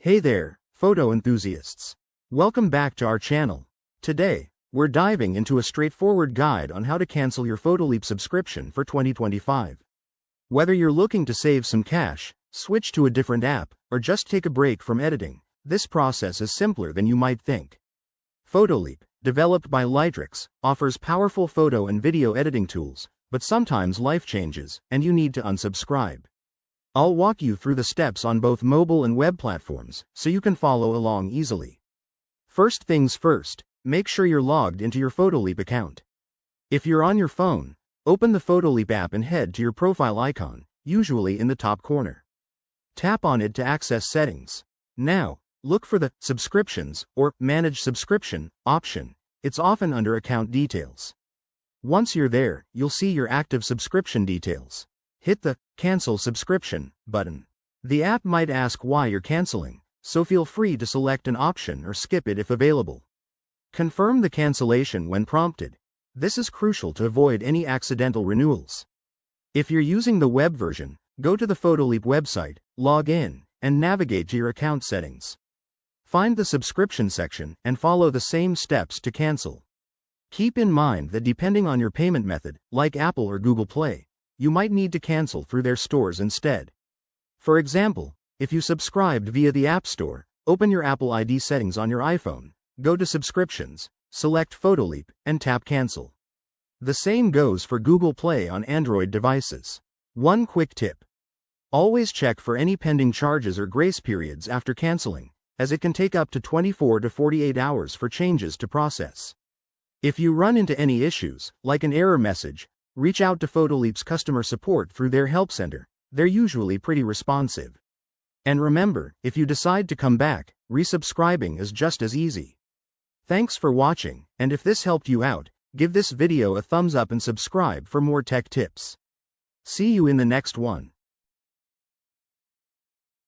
Hey there, photo enthusiasts. Welcome back to our channel. Today, we're diving into a straightforward guide on how to cancel your Photoleap subscription for 2025. Whether you're looking to save some cash, switch to a different app, or just take a break from editing, this process is simpler than you might think. Photoleap, developed by Lightrix, offers powerful photo and video editing tools, but sometimes life changes, and you need to unsubscribe. I'll walk you through the steps on both mobile and web platforms, so you can follow along easily. First things first, make sure you're logged into your Photoleap account. If you're on your phone, open the Photoleap app and head to your profile icon, usually in the top corner. Tap on it to access settings. Now, look for the Subscriptions or Manage Subscription option. It's often under Account Details. Once you're there, you'll see your active subscription details. Hit the Cancel Subscription button. The app might ask why you're canceling, so feel free to select an option or skip it if available. Confirm the cancellation when prompted. This is crucial to avoid any accidental renewals. If you're using the web version, go to the Photoleap website, log in, and navigate to your account settings. Find the subscription section and follow the same steps to cancel. Keep in mind that depending on your payment method, like Apple or Google Play, you might need to cancel through their stores instead. For example, if you subscribed via the App Store, open your Apple ID settings on your iPhone, go to Subscriptions, select Photoleap, and tap Cancel. The same goes for Google Play on Android devices. One quick tip: always check for any pending charges or grace periods after canceling, as it can take up to 24 to 48 hours for changes to process. If you run into any issues, like an error message, reach out to Photoleap's customer support through their help center. They're usually pretty responsive. And remember, if you decide to come back, resubscribing is just as easy. Thanks for watching, and if this helped you out, give this video a thumbs up and subscribe for more tech tips. See you in the next one.